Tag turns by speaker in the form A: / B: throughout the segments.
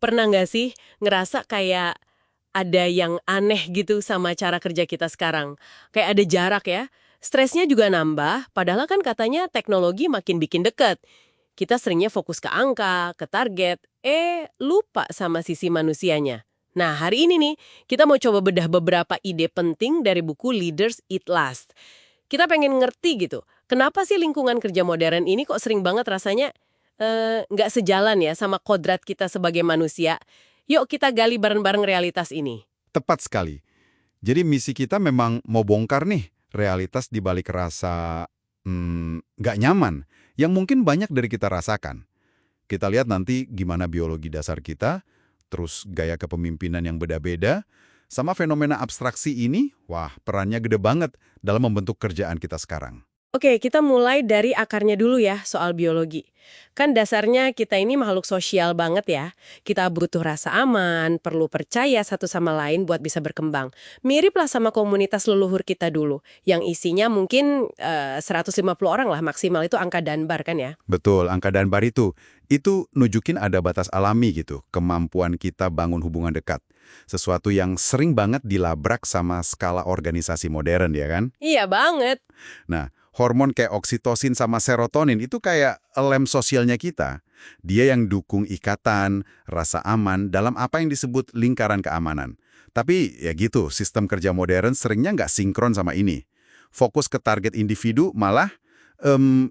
A: Pernah nggak sih ngerasa kayak ada yang aneh gitu sama cara kerja kita sekarang? Kayak ada jarak ya. Stresnya juga nambah, padahal kan katanya teknologi makin bikin deket. Kita seringnya fokus ke angka, ke target, lupa sama sisi manusianya. Nah, hari ini nih, kita mau coba bedah beberapa ide penting dari buku Leaders Eat Last. Kita pengen ngerti gitu, kenapa sih lingkungan kerja modern ini kok sering banget rasanya nggak sejalan ya sama kodrat kita sebagai manusia. Yuk kita gali bareng-bareng realitas ini.
B: Tepat sekali. Jadi misi kita memang mau bongkar nih realitas di balik rasa nggak nyaman yang mungkin banyak dari kita rasakan. Kita lihat nanti gimana biologi dasar kita, terus gaya kepemimpinan yang beda-beda, sama fenomena abstraksi ini, wah perannya gede banget dalam membentuk kerjaan kita sekarang.
A: Oke, kita mulai dari akarnya dulu ya, soal biologi. Kan dasarnya kita ini makhluk sosial banget ya. Kita butuh rasa aman, perlu percaya satu sama lain buat bisa berkembang. Miriplah sama komunitas leluhur kita dulu, yang isinya mungkin 150 orang lah maksimal, itu angka Dunbar kan ya.
B: Betul, angka Dunbar itu nunjukin ada batas alami gitu, kemampuan kita bangun hubungan dekat. Sesuatu yang sering banget dilabrak sama skala organisasi modern ya kan?
A: Iya banget.
B: Nah, hormon kayak oksitosin sama serotonin itu kayak lem sosialnya kita. Dia yang dukung ikatan, rasa aman dalam apa yang disebut lingkaran keamanan. Tapi ya gitu, sistem kerja modern seringnya nggak sinkron sama ini. Fokus ke target individu malah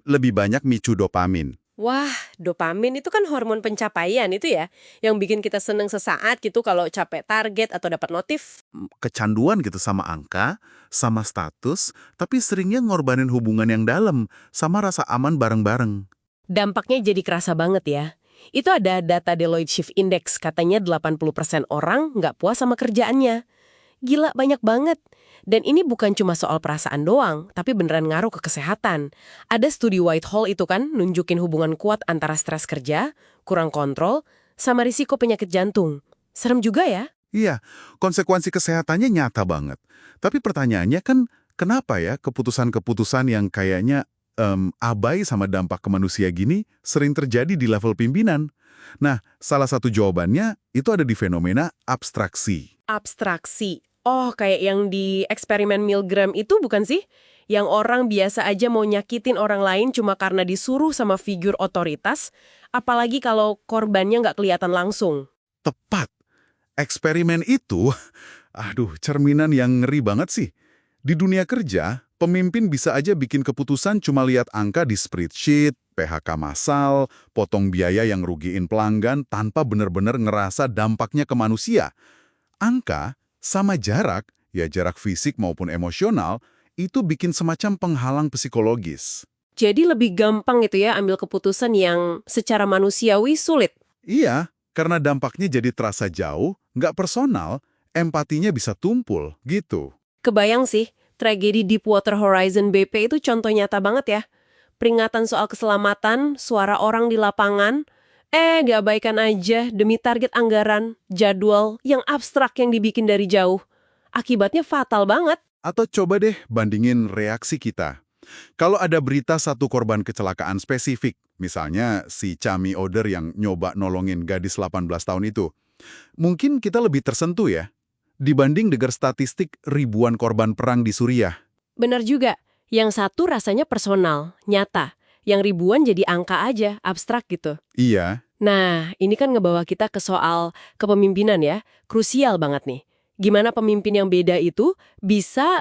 B: lebih banyak micu dopamin.
A: Wah, dopamin itu kan hormon pencapaian itu ya, yang bikin kita seneng sesaat gitu kalau capek target atau dapat notif.
C: Kecanduan gitu sama angka, sama status, tapi seringnya ngorbanin hubungan yang dalam, sama rasa aman bareng-bareng.
A: Dampaknya jadi kerasa banget ya. Itu ada data Deloitte Shift Index, katanya 80% orang nggak puas sama kerjaannya. Gila, banyak banget. Dan ini bukan cuma soal perasaan doang, tapi beneran ngaruh ke kesehatan. Ada studi Whitehall itu kan, nunjukin hubungan kuat antara stres kerja, kurang kontrol, sama risiko penyakit jantung. Serem juga ya?
C: Iya, konsekuensi kesehatannya nyata banget. Tapi pertanyaannya kan, kenapa ya keputusan-keputusan yang kayaknya abai sama dampak ke manusia gini sering terjadi di level pimpinan? Nah, salah satu jawabannya itu ada di fenomena abstraksi.
A: Abstraksi. Oh, kayak yang di eksperimen Milgram itu bukan sih? Yang orang biasa aja mau nyakitin orang lain cuma karena disuruh sama figur otoritas, apalagi kalau korbannya nggak kelihatan langsung.
C: Tepat. Eksperimen itu, aduh, cerminan yang ngeri banget sih. Di dunia kerja, pemimpin bisa aja bikin keputusan cuma lihat angka di spreadsheet, PHK massal, potong biaya yang rugiin pelanggan tanpa benar-benar ngerasa dampaknya ke manusia. Angka sama jarak, ya jarak fisik maupun emosional, itu bikin semacam penghalang psikologis.
A: Jadi lebih gampang gitu ya ambil keputusan yang secara manusiawi sulit.
C: Iya, karena dampaknya jadi terasa jauh, nggak personal, empatinya bisa tumpul, gitu.
A: Kebayang sih, tragedi Deepwater Horizon BP itu contoh nyata banget ya. Peringatan soal keselamatan, suara orang di lapangan, diabaikan aja demi target anggaran, jadwal, yang abstrak yang dibikin dari jauh. Akibatnya fatal banget.
C: Atau coba deh bandingin reaksi kita. Kalau ada berita satu korban kecelakaan spesifik, misalnya si Chami Oder yang nyoba nolongin gadis 18 tahun itu, mungkin kita lebih tersentuh ya, dibanding dengar statistik ribuan korban perang di Suriah.
A: Benar juga, yang satu rasanya personal, nyata. Yang ribuan jadi angka aja, abstrak gitu.
C: Iya,
A: Nah, ini kan ngebawa kita ke soal kepemimpinan ya, krusial banget nih. Gimana pemimpin yang beda itu bisa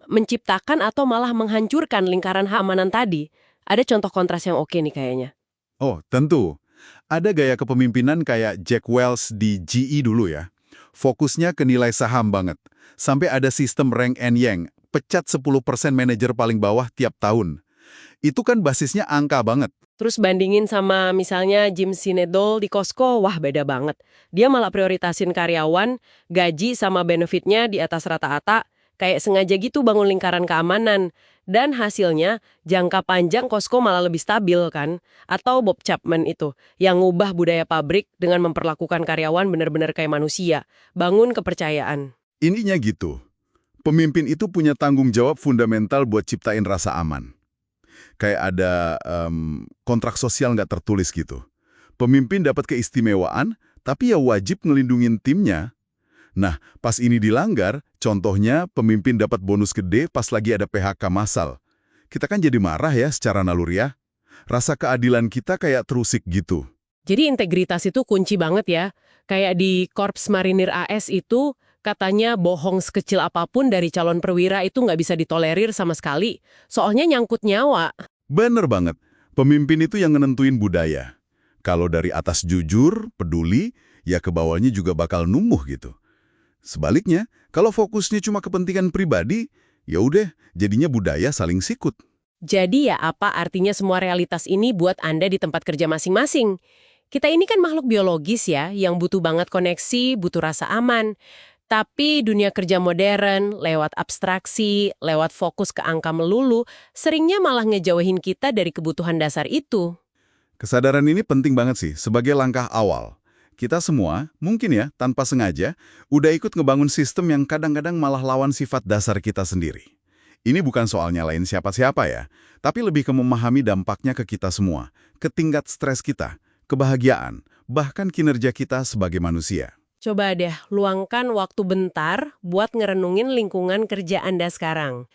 A: menciptakan atau malah menghancurkan lingkaran keamanan tadi. Ada contoh kontras yang oke nih kayaknya.
C: oh tentu. Ada gaya kepemimpinan kayak Jack Welch di GE dulu ya. Fokusnya ke nilai saham banget. Sampai ada sistem rank and yank, pecat 10% manajer paling bawah tiap tahun. Itu kan basisnya angka banget.
A: Terus bandingin sama misalnya Jim Sinedol di Costco, wah beda banget. Dia malah prioritasin karyawan, gaji sama benefitnya di atas rata-rata, kayak sengaja gitu bangun lingkaran keamanan. Dan hasilnya, jangka panjang Costco malah lebih stabil kan? Atau Bob Chapman itu, yang ngubah budaya pabrik dengan memperlakukan karyawan benar-benar kayak manusia. Bangun kepercayaan.
C: Ininya gitu. Pemimpin itu punya tanggung jawab fundamental buat ciptain rasa aman. Kayak ada kontrak sosial nggak tertulis gitu. Pemimpin dapat keistimewaan, tapi ya wajib ngelindungin timnya. Nah, pas ini dilanggar, contohnya pemimpin dapat bonus gede pas lagi ada PHK massal. Kita kan jadi marah ya secara naluriah. Rasa keadilan kita kayak terusik gitu.
A: Jadi integritas itu kunci banget ya. Kayak di Korps Marinir AS itu, katanya bohong sekecil apapun dari calon perwira itu nggak bisa ditolerir sama sekali. Soalnya nyangkut nyawa.
C: Bener banget. Pemimpin itu yang nentuin budaya. Kalau dari atas jujur, peduli, ya ke bawahnya juga bakal numbuh gitu. Sebaliknya, kalau fokusnya cuma kepentingan pribadi, ya udah, jadinya budaya saling sikut.
A: Jadi ya apa artinya semua realitas ini buat Anda di tempat kerja masing-masing? Kita ini kan makhluk biologis ya, yang butuh banget koneksi, butuh rasa aman. Tapi dunia kerja modern, lewat abstraksi, lewat fokus ke angka melulu, seringnya malah ngejauhin kita dari kebutuhan dasar itu.
C: Kesadaran ini penting banget sih, sebagai langkah awal. Kita semua, mungkin ya, tanpa sengaja, udah ikut ngebangun sistem yang kadang-kadang malah lawan sifat dasar kita sendiri. Ini bukan soal nyalain siapa-siapa ya, tapi lebih ke memahami dampaknya ke kita semua, ke tingkat stres kita, kebahagiaan, bahkan kinerja kita sebagai manusia.
A: Coba deh, luangkan waktu bentar buat ngerenungin lingkungan kerja Anda sekarang.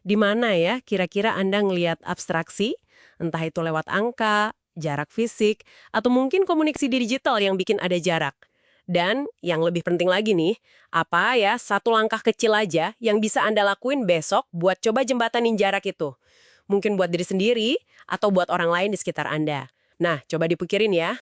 A: Di mana ya kira-kira Anda ngelihat abstraksi? Entah itu lewat angka, jarak fisik, atau mungkin komunikasi digital yang bikin ada jarak. Dan yang lebih penting lagi nih, apa ya satu langkah kecil aja yang bisa Anda lakuin besok buat coba jembatanin jarak itu. Mungkin buat diri sendiri, atau buat orang lain di sekitar Anda. Nah, coba dipikirin ya.